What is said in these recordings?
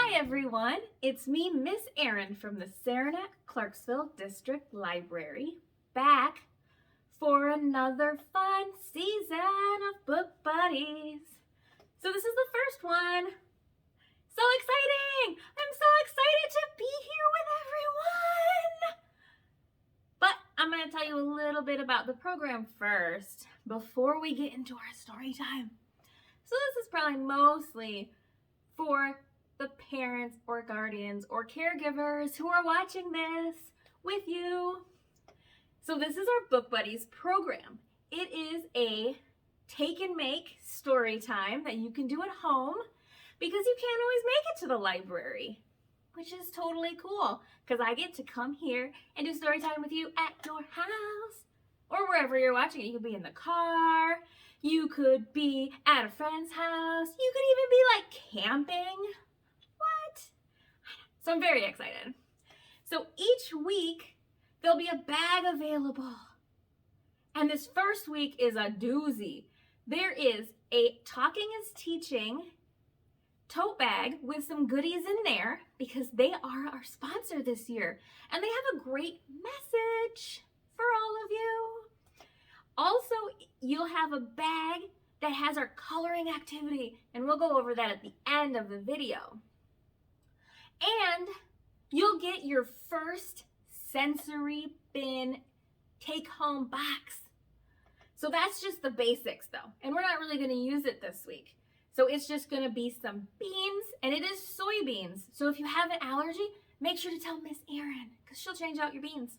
Hi everyone, it's me, Miss Erin from the Saranac-Clarksville District Library, back for another fun season of Book Buddies. So this is the first one. So exciting! I'm so excited to be here with everyone! But I'm going to tell you a little bit about the program first before we get into our story time. So this is probably mostly for the parents or guardians or caregivers who are watching this with you. So this is our Book Buddies program. It is a take and make story time that you can do at home because you can't always make it to the library, which is totally cool because I get to come here and do story time with you at your house or wherever you're watching it. You could be in the car, you could be at a friend's house, you could even be like camping. What? So I'm very excited. So each week there'll be a bag available. And this first week is a doozy. There is a Talking is Teaching tote bag with some goodies in there because they are our sponsor this year. And they have a great message for all of you. Also, you'll have a bag that has our coloring activity, and we'll go over that at the end of the video. And you'll get your first sensory bin take-home box. So that's just the basics though, and we're not really going to use it this week. So it's just going to be some beans, and it is soybeans. So if you have an allergy, make sure to tell Miss Erin because she'll change out your beans.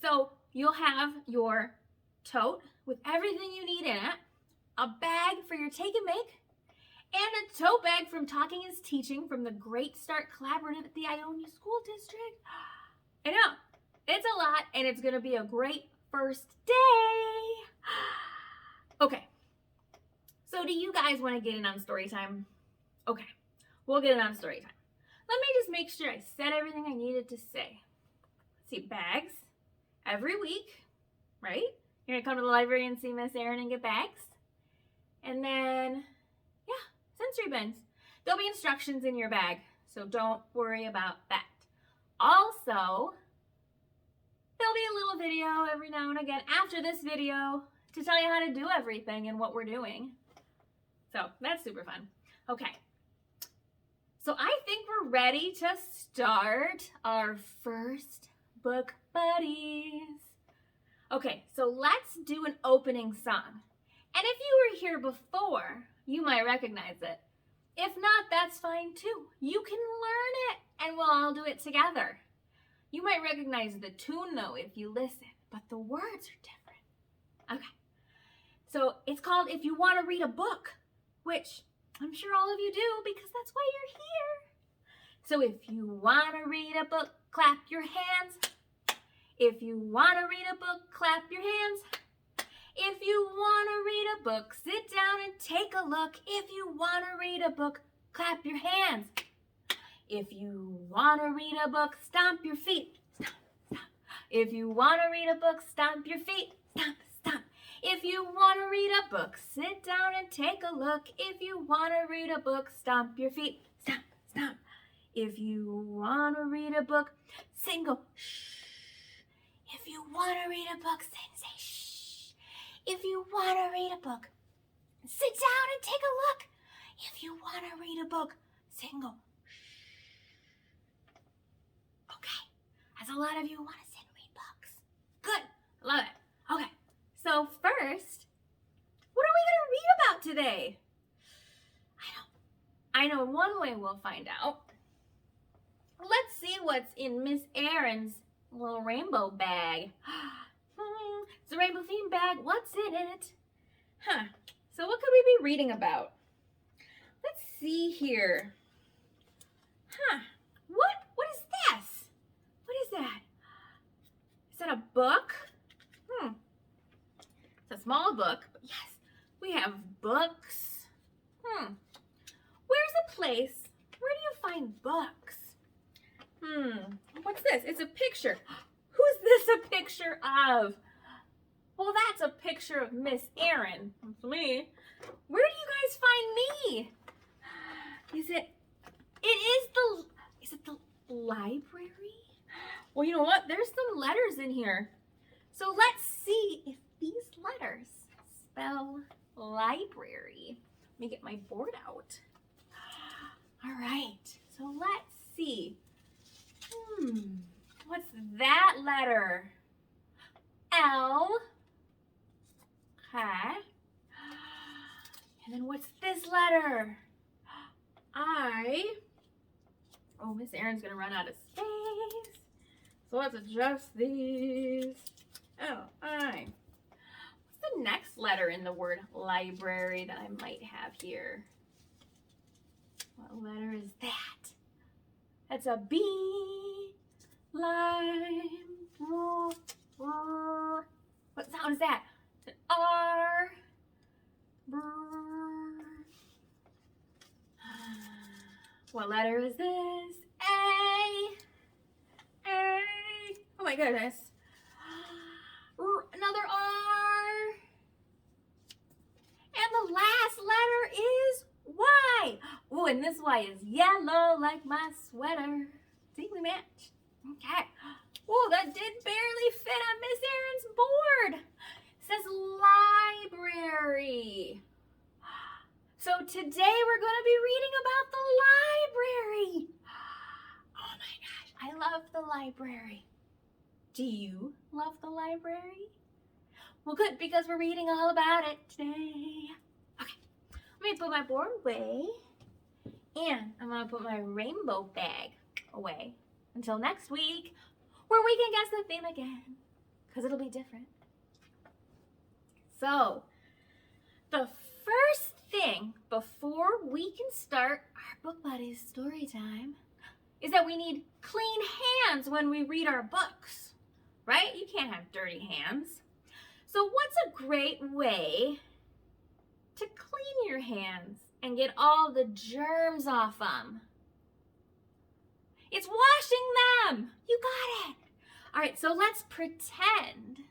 So you'll have your tote with everything you need in it, a bag for your take and make, and a tote bag from Talking is Teaching from the Great Start Collaborative at the Ionia School District. I know, it's a lot, and it's going to be a great first day. Okay, so do you guys want to get in on story time? Okay, we'll get in on story time. Let me just make sure I said everything I needed to say. Let's see, bags every week, right? You're gonna come to the library and see Miss Erin and get bags. And then, yeah, sensory bins. There'll be instructions in your bag, so don't worry about that. Also, there'll be a little video every now and again after this video to tell you how to do everything and what we're doing. So that's super fun. Okay, so I think we're ready to start our first Book Buddies. Okay, so let's do an opening song. And if you were here before, you might recognize it. If not, that's fine too. You can learn it and we'll all do it together. You might recognize the tune though if you listen, but the words are different. Okay, so it's called If You Want to Read a Book, which I'm sure all of you do because that's why you're here. So if you want to read a book, clap your hands. If you want to read a book, clap your hands. If you want to read a book, sit down and take a look. If you want to read a book, clap your hands. If you want to read a book, stomp your feet. Stomp, stomp. If you want to read a book, stomp your feet. Stomp, stomp. If you want to read a book, sit down and take a look. If you want to read a book, stomp your feet. Stomp, stomp. If you want to read a book, sing go shh. If you want to read a book, say shh. If you want to read a book, sit down and take a look. If you want to read a book, sing go shh. Okay, as a lot of you want to sit and read books. Good, love it. Okay, so first, what are we going to read about today? I know one way we'll find out. Let's see what's in Miss Erin's little rainbow bag. It's a rainbow theme bag. What's in it? So what could we be reading about? Let's see here. What is this? What is that? Is that a book? It's a small book, but yes, we have books. Where's a place? Where do you find books? What's this? It's a picture. Who's this a picture of? Well, that's a picture of Miss Erin. That's me. Where do you guys find me? Is it library? Well, you know what? There's some letters in here. So let's see if these letters spell library. Let me get my board out. All right, so let's see. What's that letter? L. Okay. And then what's this letter? I. Oh, Miss Erin's gonna run out of space. So let's adjust these. Oh, I. What's the next letter in the word library that I might have here? What letter is that? That's a B. What sound is that? It's an R. What letter is this? A. A. Oh my goodness. Another R. And the last letter is Y. Oh, and this Y is yellow like my sweater. See, we match. Okay. Oh, that did barely fit on Miss Erin's board. It says library. So today we're going to be reading about the library. Oh my gosh, I love the library. Do you love the library? Well, good, because we're reading all about it today. Okay, let me put my board away. And I'm going to put my rainbow bag away until next week, where we can guess the theme again, because it'll be different. So, the first thing before we can start our Book Buddies story time is that we need clean hands when we read our books, right? You can't have dirty hands. So what's a great way to clean your hands and get all the germs off them? It's washing them. You got it. All right, so let's pretend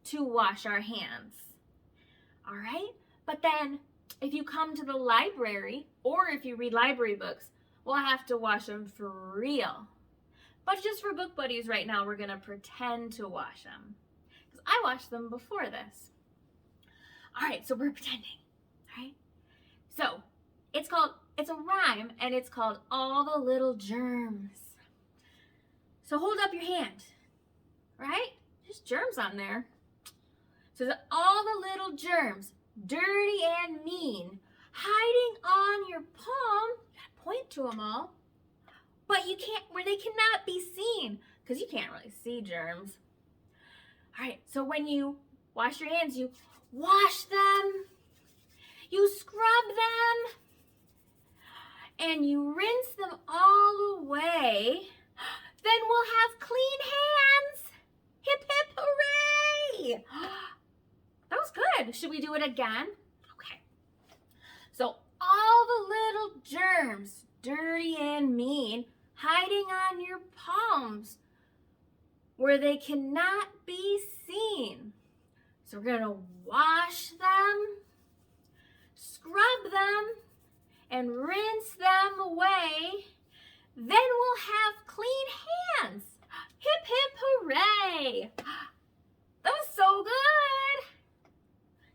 to wash our hands. All right, but then if you come to the library or if you read library books, we'll have to wash them for real. But just for Book Buddies right now, we're gonna pretend to wash them, because I washed them before this. All right, so we're pretending, all right? So it's a rhyme, and it's called All the Little Germs. So hold up your hand, right? There's germs on there. So all the little germs, dirty and mean, hiding on your palm. You gotta point to them all, but where they cannot be seen, because you can't really see germs. All right, so when you wash your hands, you wash them, you scrub them, and you rinse them all away. Then we'll have clean hands. Hip, hip, hooray! That was good. Should we do it again? Okay. So all the little germs, dirty and mean, hiding on your palms where they cannot be seen. So we're going to wash them, scrub them, and rinse them away. Then we'll have clean hands. Hip, hip, hooray. That was so good.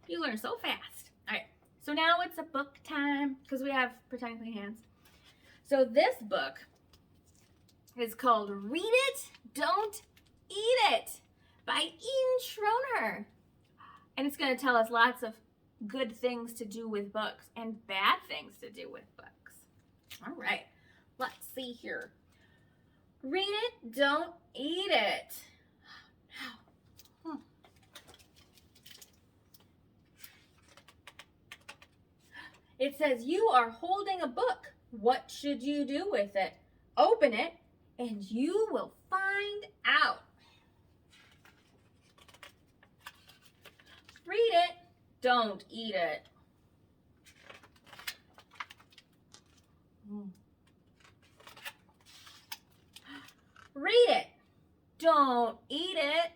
You learn so fast. All right, so now it's a book time because we have pretend clean hands. So this book is called Read It, Don't Eat It by Ian Schroner. And it's going to tell us lots of good things to do with books and bad things to do with books. All right, let's see here. Read it, don't eat it. It says, you are holding a book. What should you do with it? Open it, and you will find out. Read it, don't eat it. Read it, don't eat it.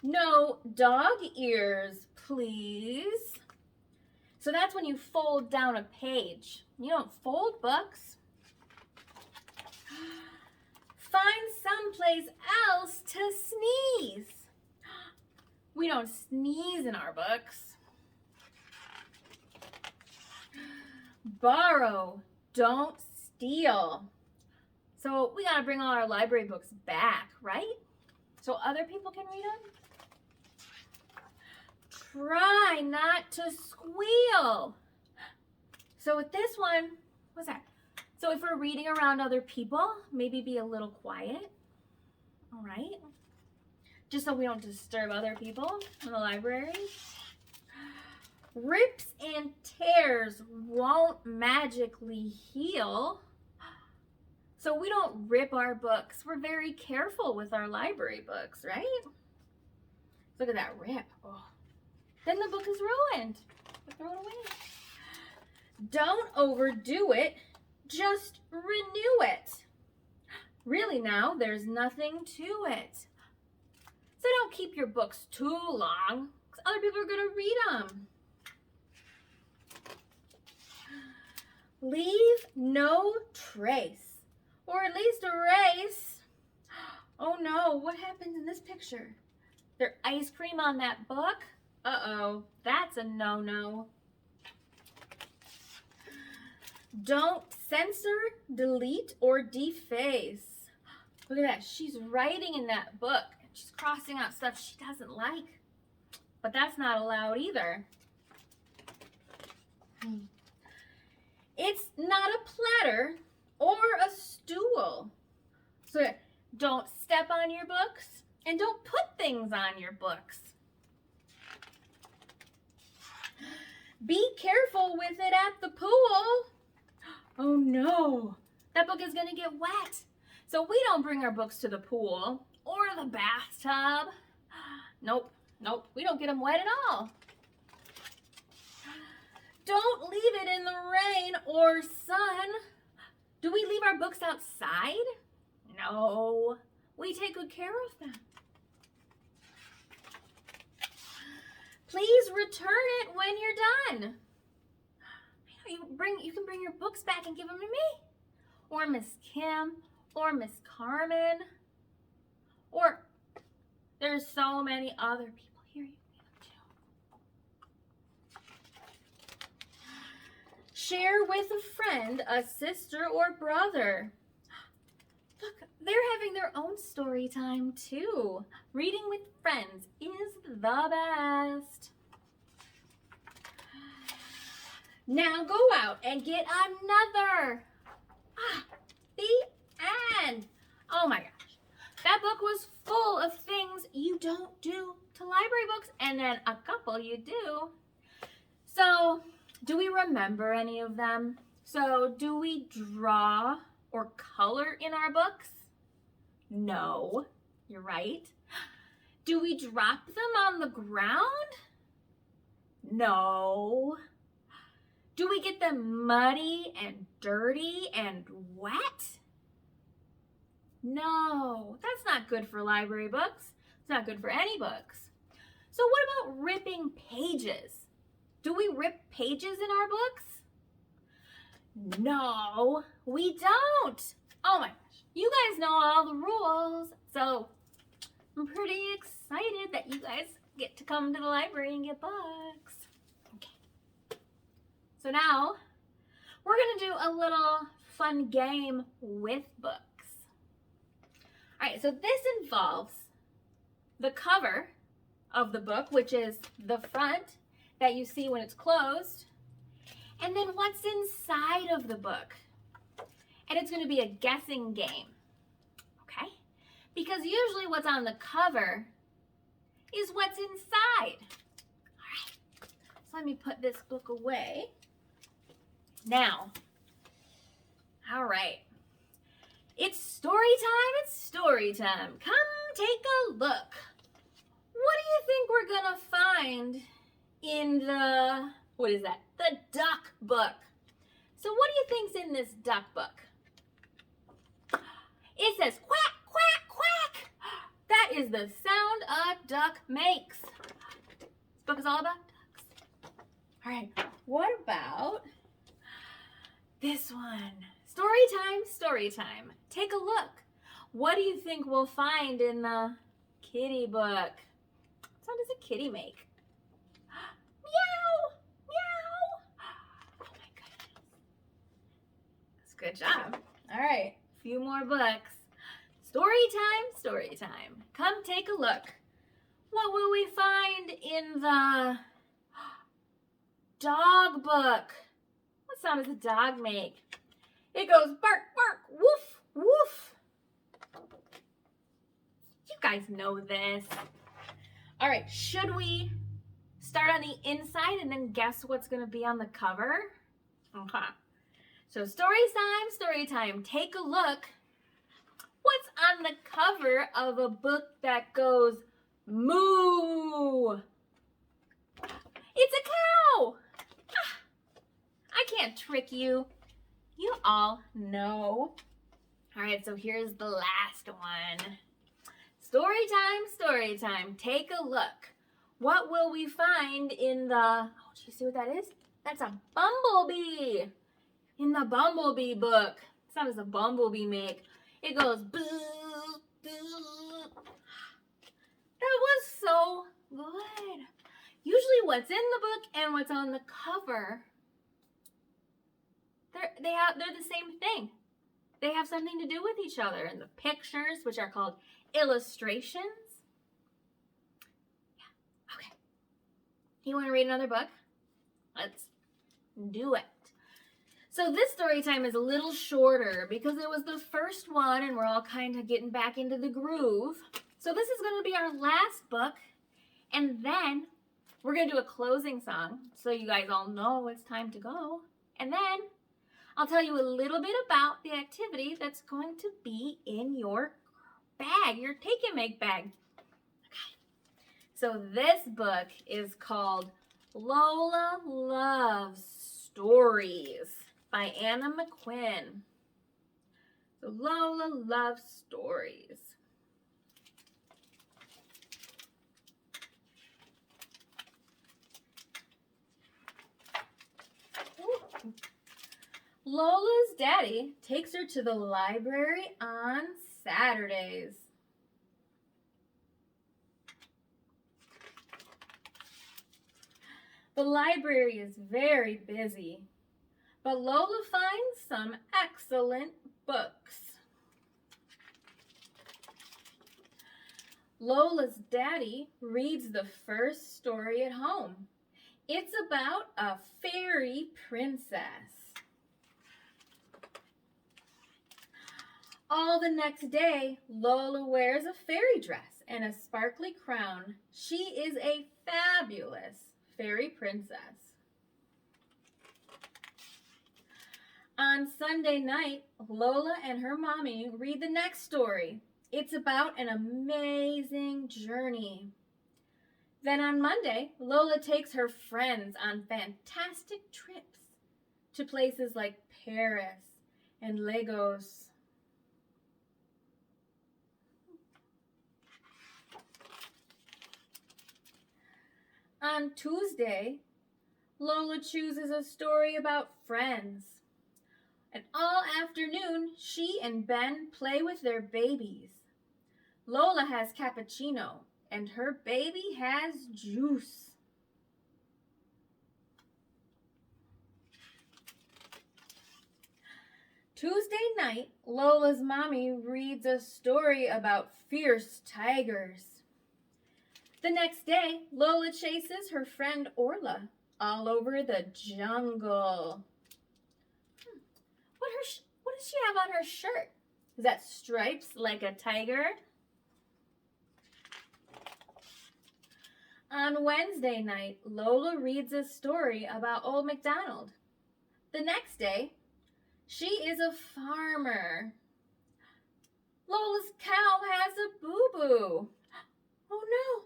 No dog ears, please. So that's when you fold down a page. You don't fold books. Find someplace else to sneeze. We don't sneeze in our books. Borrow, don't steal. So we gotta bring all our library books back, right? So other people can read them. Try not to squeal. So with this one, what's that? So if we're reading around other people, maybe be a little quiet, all right? Just so we don't disturb other people in the library. Rips and tears won't magically heal. So we don't rip our books. We're very careful with our library books, right? Look at that rip. Oh. Then the book is ruined. Throw it away. Don't overdo it. Just renew it. Really now, there's nothing to it. So don't keep your books too long, because other people are going to read them. Leave no trace, or at least erase. Oh no, what happened in this picture? There's ice cream on that book? Uh-oh, that's a no-no. Don't censor, delete, or deface. Look at that. She's writing in that book. She's crossing out stuff she doesn't like. But that's not allowed either. It's not a platter or a stool. So don't step on your books and don't put things on your books. Be careful with it at the pool. Oh no, that book is gonna get wet. So we don't bring our books to the pool or the bathtub. Nope, we don't get them wet at all. Don't leave it in the rain or sun. Do we leave our books outside? No, we take good care of them. Please return it when you're done. You can bring your books back and give them to me, or Miss Kim, or Miss Carmen, or there's so many other people here you can give them to. Share with a friend, a sister, or brother. Look, they're having their own story time too. Reading with friends is the best. Now go out and get another. The end. Oh my gosh. That book was full of things you don't do to library books, and then a couple you do. So, do we remember any of them? So, do we draw or color in our books? No, you're right. Do we drop them on the ground? No. Do we get them muddy and dirty and wet? No, that's not good for library books. It's not good for any books. So what about ripping pages? Do we rip pages in our books? No, we don't. Oh my gosh, you guys know all the rules. So I'm pretty excited that you guys get to come to the library and get books. So now, we're going to do a little fun game with books. All right, so this involves the cover of the book, which is the front that you see when it's closed, and then what's inside of the book. And it's going to be a guessing game, okay? Because usually what's on the cover is what's inside. All right, so let me put this book away. Now, all right, it's story time, Come take a look. What do you think we're gonna find in the, what is that? The duck book. So what do you think's in this duck book? It says quack, quack, quack. That is the sound a duck makes. This book is all about ducks. All right, what about this one? Story time, story time. Take a look. What do you think we'll find in the kitty book? What sound does a kitty make? Meow, meow. Oh my goodness. That's a good job. All right, a few more books. Story time, story time. Come take a look. What will we find in the dog book? What sound does a dog make? It goes bark, bark, woof, woof. You guys know this. All right, should we start on the inside and then guess what's going to be on the cover? Okay. So story time. Take a look. What's on the cover of a book that goes moo? It's a cow. I can't trick you. You all know. All right, so here's the last one. Story time. Take a look. What will we find in the, oh, do you see what that is? That's a bumblebee. In the bumblebee book. What sound does a bumblebee make? It goes boo, boo. That was so good. Usually what's in the book and what's on the cover, they're the same thing. They have something to do with each other. And the pictures, which are called illustrations. Yeah, okay. You want to read another book? Let's do it. So this story time is a little shorter because it was the first one and we're all kind of getting back into the groove. So this is going to be our last book. And then we're going to do a closing song so you guys all know it's time to go. And then I'll tell you a little bit about the activity that's going to be in your bag, your Take and Make bag. Okay. So this book is called Lola Loves Stories by Anna McQuinn. So Lola Loves Stories. Ooh. Lola's daddy takes her to the library on Saturdays. The library is very busy, but Lola finds some excellent books. Lola's daddy reads the first story at home. It's about a fairy princess. All the next day, Lola wears a fairy dress and a sparkly crown. She is a fabulous fairy princess. On Sunday night, Lola and her mommy read the next story. It's about an amazing journey. Then on Monday, Lola takes her friends on fantastic trips to places like Paris and Lagos. On Tuesday, Lola chooses a story about friends. And all afternoon, she and Ben play with their babies. Lola has cappuccino, and her baby has juice. Tuesday night, Lola's mommy reads a story about fierce tigers. The next day, Lola chases her friend Orla all over the jungle. What does she have on her shirt? Is that stripes like a tiger? On Wednesday night, Lola reads a story about Old MacDonald. The next day, she is a farmer. Lola's cow has a boo-boo. Oh no!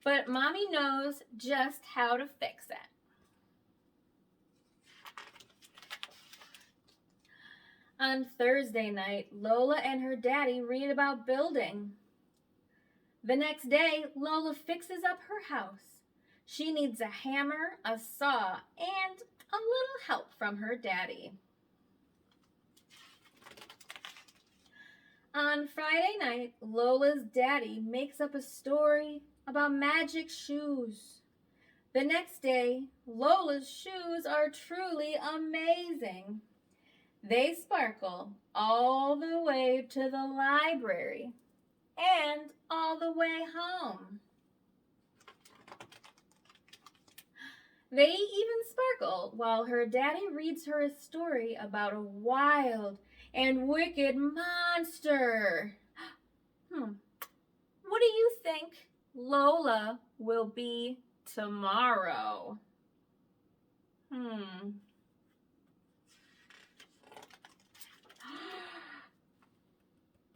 But Mommy knows just how to fix it. On Thursday night, Lola and her daddy read about building. The next day, Lola fixes up her house. She needs a hammer, a saw, and a little help from her daddy. On Friday night, Lola's daddy makes up a story about magic shoes. The next day, Lola's shoes are truly amazing. They sparkle all the way to the library and all the way home. They even sparkle while her daddy reads her a story about a wild and wicked monster. What do you think Lola will be tomorrow?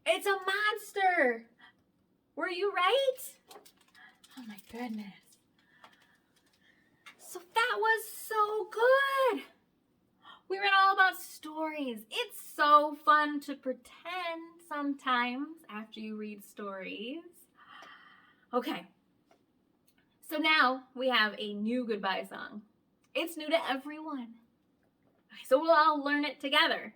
It's a monster! Were you right? Oh my goodness. So that was so good. We read all about stories. It's so fun to pretend sometimes after you read stories. Okay. So now we have a new goodbye song. It's new to everyone. So we'll all learn it together.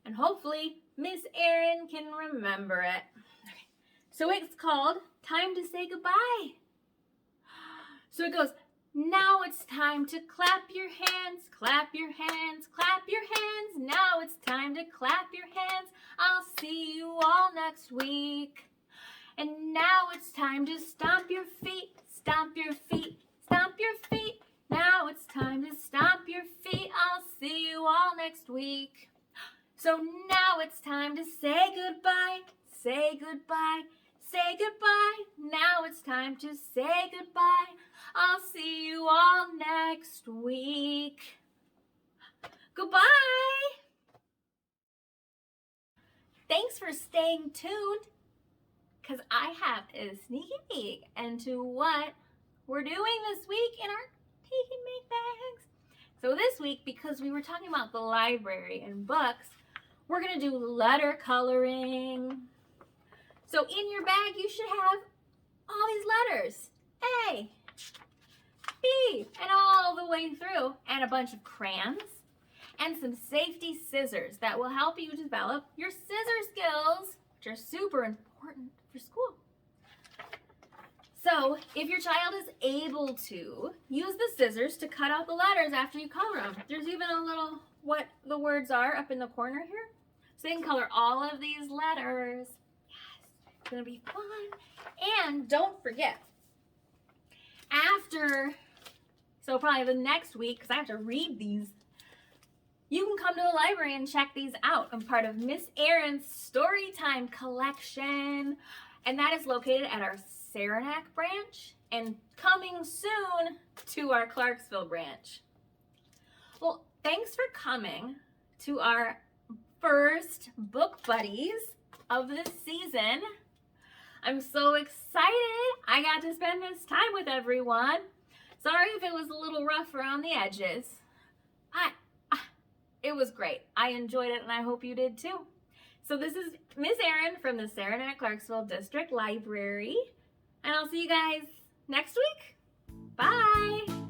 And hopefully Miss Erin can remember it. Okay. So it's called Time to Say Goodbye. So it goes, now it's time to clap your hands, clap your hands, clap your hands. Now it's time to clap your hands. I'll see you all next week. And now it's time to stomp your feet, stomp your feet, stomp your feet. Now it's time to stomp your feet. I'll see you all next week. So now it's time to say goodbye, say goodbye, say goodbye. Now it's time to say goodbye. I'll see you all next week. Goodbye. Thanks for staying tuned, because I have a sneaky peek into what we're doing this week in our Take and Make bags. So this week, because we were talking about the library and books, we're going to do letter coloring. So in your bag, you should have all these letters. A, B, and all the way through, and a bunch of crayons, and some safety scissors that will help you develop your scissor skills, which are super important for school. So if your child is able to, use the scissors to cut out the letters after you color them. There's even a little what the words are up in the corner here. So they can color all of these letters. Yes, it's gonna be fun. And don't forget, so probably the next week, because I have to read these, you can come to the library and check these out. I'm part of Miss Erin's Storytime collection, and that is located at our Saranac branch and coming soon to our Clarksville branch. Well, thanks for coming to our first book buddies of this season. I'm so excited I got to spend this time with everyone. Sorry if it was a little rough around the edges. It was great. I enjoyed it, and I hope you did too. So this is Miss Erin from the Saranac Clarksville District Library, and I'll see you guys next week. Bye.